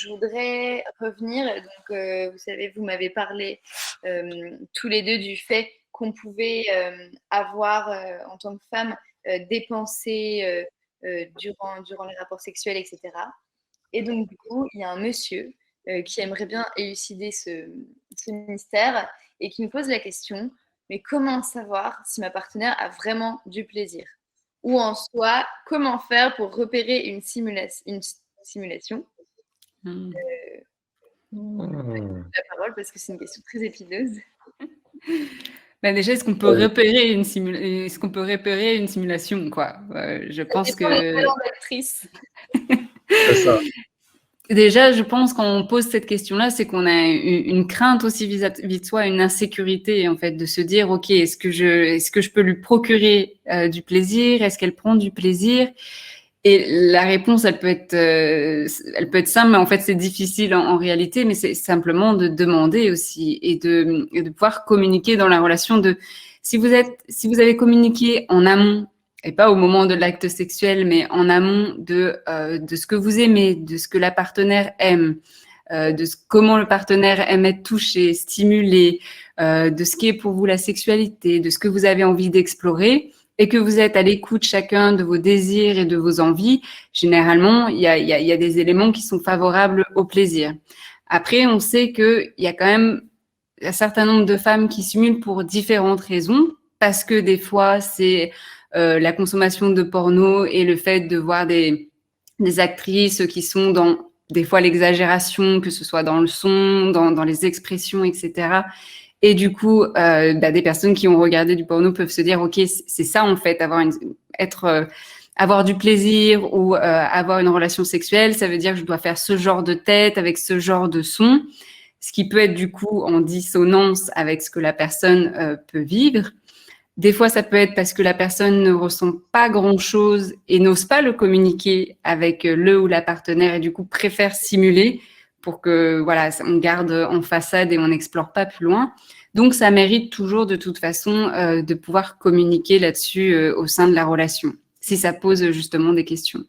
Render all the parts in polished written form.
je voudrais revenir. Donc, vous savez, vous m'avez parlé tous les deux du fait qu'on pouvait avoir, en tant que femme, des pensées durant les rapports sexuels, etc. Et donc, du coup, il y a un monsieur qui aimerait bien élucider ce mystère et qui me pose la question, mais comment savoir si ma partenaire a vraiment du plaisir? Ou en soi, comment faire pour repérer une simulation? Hmm. La parole parce que c'est une question très épineuse. Ben déjà, est-ce qu'on peut repérer une simulation, quoi? Je Ça pense dépend des que talents d'actrice. C'est ça. déjà, je pense quand on pose cette question-là, c'est qu'on a une crainte aussi vis-à-vis de soi, une insécurité en fait, de se dire, ok, est-ce que je peux lui procurer du plaisir? Est-ce qu'elle prend du plaisir? Et la réponse, elle peut être simple, mais en fait, c'est difficile en réalité. Mais c'est simplement de demander aussi et de pouvoir communiquer dans la relation. Si vous avez communiqué en amont et pas au moment de l'acte sexuel, mais en amont de ce que vous aimez, de ce que la partenaire aime, comment le partenaire aime être touché, stimulé, de ce qui est pour vous la sexualité, de ce que vous avez envie d'explorer, et que vous êtes à l'écoute chacun de vos désirs et de vos envies, généralement, il y a des éléments qui sont favorables au plaisir. Après, on sait qu'il y a quand même un certain nombre de femmes qui simulent pour différentes raisons, parce que des fois, c'est la consommation de porno et le fait de voir des actrices qui sont dans des fois l'exagération, que ce soit dans le son, dans les expressions, etc. Et du coup, des personnes qui ont regardé du porno peuvent se dire, ok, c'est ça en fait, avoir du plaisir ou avoir une relation sexuelle, ça veut dire que je dois faire ce genre de tête avec ce genre de son, ce qui peut être du coup en dissonance avec ce que la personne peut vivre. Des fois, ça peut être parce que la personne ne ressent pas grand-chose et n'ose pas le communiquer avec le ou la partenaire et du coup préfère simuler pour que voilà, on garde en façade et on n'explore pas plus loin. Donc, ça mérite toujours de toute façon de pouvoir communiquer là-dessus au sein de la relation, si ça pose justement des questions.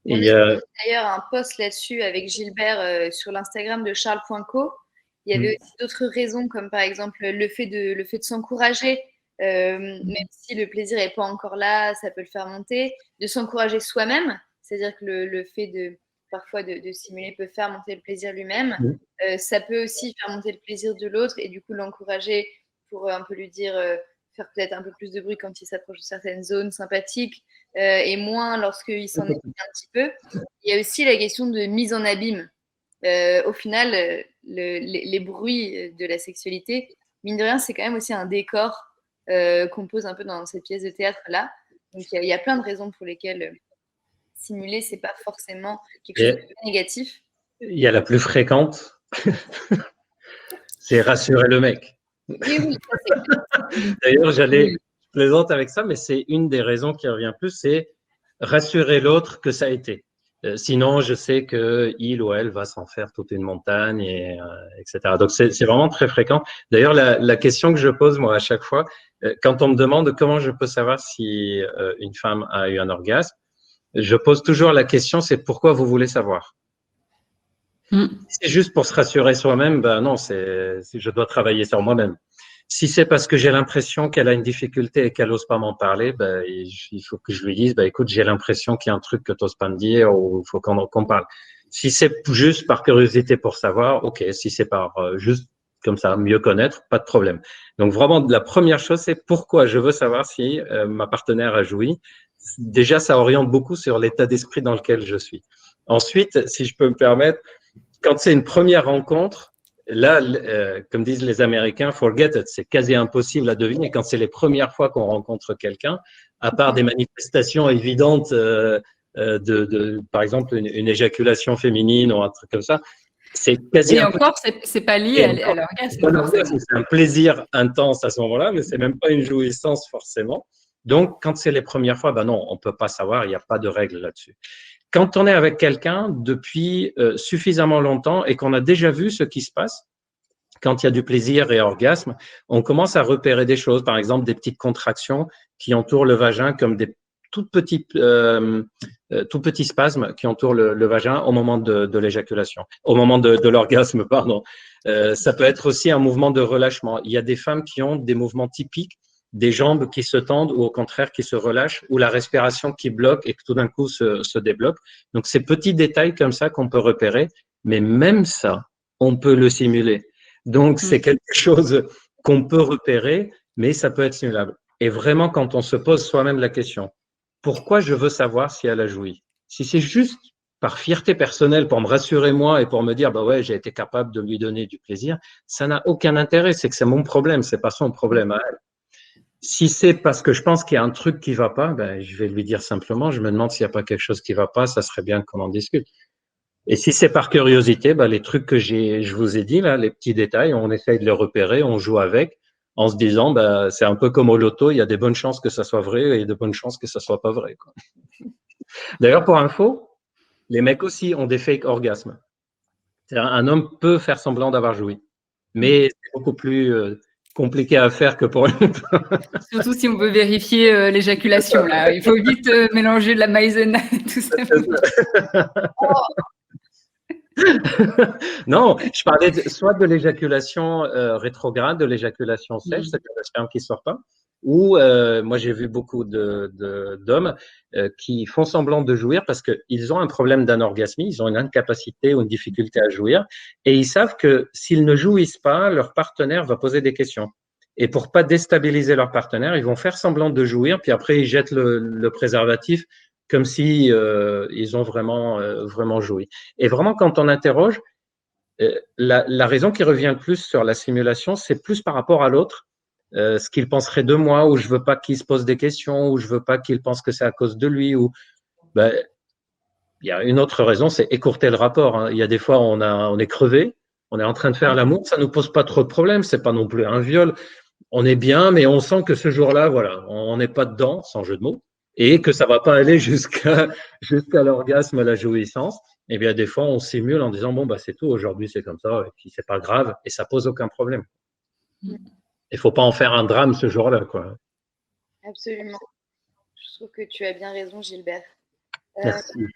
On a d'ailleurs un post là-dessus avec Gilbert sur l'Instagram de Charles.co. Il y avait aussi d'autres raisons, comme par exemple le fait de s'encourager. Même si le plaisir n'est pas encore là, ça peut le faire monter, de s'encourager soi-même, c'est-à-dire que le fait parfois de simuler peut faire monter le plaisir lui-même. Ça peut aussi faire monter le plaisir de l'autre et du coup l'encourager pour un peu lui dire, faire peut-être un peu plus de bruit quand il s'approche de certaines zones sympathiques et moins lorsqu'il s'en éloigne un petit peu. Il y a aussi la question de mise en abîme. Au final, les bruits de la sexualité, mine de rien, c'est quand même aussi un décor qu'on pose un peu dans cette pièce de théâtre-là. Donc, il y a plein de raisons pour lesquelles simuler, c'est pas forcément quelque chose de négatif. Il y a la plus fréquente, c'est rassurer le mec. Oui. D'ailleurs, je plaisante avec ça, mais c'est une des raisons qui revient plus, c'est rassurer l'autre que ça a été. Sinon, je sais qu'il ou elle va s'en faire toute une montagne, etc. Donc, c'est vraiment très fréquent. D'ailleurs, la question que je pose, moi, à chaque fois, quand on me demande comment je peux savoir si une femme a eu un orgasme, je pose toujours la question, c'est pourquoi vous voulez savoir? Si c'est juste pour se rassurer soi-même, ben non, je dois travailler sur moi-même. Si c'est parce que j'ai l'impression qu'elle a une difficulté et qu'elle n'ose pas m'en parler, ben, il faut que je lui dise, ben, écoute, j'ai l'impression qu'il y a un truc que tu n'oses pas me dire ou il faut qu'on parle. Si c'est juste par curiosité pour savoir, ok. Si c'est par juste comme ça, mieux connaître, pas de problème. Donc vraiment, la première chose, c'est pourquoi je veux savoir si ma partenaire a joui. Déjà, ça oriente beaucoup sur l'état d'esprit dans lequel je suis. Ensuite, si je peux me permettre, quand c'est une première rencontre, là, comme disent les Américains, forget it, c'est quasi impossible à deviner. Quand c'est les premières fois qu'on rencontre quelqu'un, à part des manifestations évidentes par exemple, une éjaculation féminine ou un truc comme ça, c'est quasi Et impossible. encore, c'est pas lié à l'orgasme. C'est un plaisir intense à ce moment-là, mais c'est même pas une jouissance forcément. Donc, quand c'est les premières fois, ben non, on peut pas savoir, il n'y a pas de règle là-dessus. Quand on est avec quelqu'un depuis suffisamment longtemps et qu'on a déjà vu ce qui se passe, quand il y a du plaisir et orgasme, on commence à repérer des choses, par exemple des petites contractions qui entourent le vagin comme des tout petit spasme qui entoure le vagin au moment de l'éjaculation, au moment de l'orgasme, pardon. Ça peut être aussi un mouvement de relâchement. Il y a des femmes qui ont des mouvements typiques, des jambes qui se tendent ou au contraire qui se relâchent, ou la respiration qui bloque et que tout d'un coup se débloque. Donc, ces petits détails comme ça qu'on peut repérer, mais même ça, on peut le simuler. Donc, c'est quelque chose qu'on peut repérer, mais ça peut être simulable. Et vraiment, quand on se pose soi-même la question, pourquoi je veux savoir si elle a joui? Si c'est juste par fierté personnelle pour me rassurer moi et pour me dire, bah ouais, j'ai été capable de lui donner du plaisir, ça n'a aucun intérêt. C'est que c'est mon problème, c'est pas son problème à elle. Si c'est parce que je pense qu'il y a un truc qui va pas, ben, je vais lui dire simplement, je me demande s'il n'y a pas quelque chose qui va pas, ça serait bien qu'on en discute. Et si c'est par curiosité, ben, les trucs que je vous ai dit, là, les petits détails, on essaye de les repérer, on joue avec, en se disant, ben, c'est un peu comme au loto, il y a des bonnes chances que ça soit vrai et de bonnes chances que ça soit pas vrai, quoi. D'ailleurs, pour info, les mecs aussi ont des fake orgasmes. C'est-à-dire, un homme peut faire semblant d'avoir joui, mais c'est beaucoup plus compliqué à faire que pour une femme. Surtout si on veut vérifier l'éjaculation, là. Il faut vite mélanger de la maïzena et tout ça. Non, je parlais soit de l'éjaculation rétrograde, de l'éjaculation sèche, c'est-à-dire le sperme qui ne sort pas, ou moi j'ai vu beaucoup d'hommes qui font semblant de jouir parce qu'ils ont un problème d'anorgasmie, ils ont une incapacité ou une difficulté à jouir, et ils savent que s'ils ne jouissent pas, leur partenaire va poser des questions. Et pour pas déstabiliser leur partenaire, ils vont faire semblant de jouir, puis après ils jettent le préservatif comme si ils ont vraiment joui. Et vraiment, quand on interroge, la raison qui revient le plus sur la simulation, c'est plus par rapport à l'autre, ce qu'il penserait de moi, ou je veux pas qu'il se pose des questions, ou je veux pas qu'il pense que c'est à cause de lui, ou ben, il y a une autre raison, c'est écourter le rapport. Hein. Il y a des fois, on est crevé, on est en train de faire l'amour, ça nous pose pas trop de problèmes, c'est pas non plus un viol. On est bien, mais on sent que ce jour-là, voilà, on n'est pas dedans, sans jeu de mots, et que ça va pas aller jusqu'à l'orgasme, à la jouissance. Et bien, des fois, on simule en disant, bon, bah, c'est tout, aujourd'hui, c'est comme ça, et puis c'est pas grave, et ça pose aucun problème. Il faut pas en faire un drame ce jour-là, quoi. Absolument. Je trouve que tu as bien raison, Gilbert. Merci.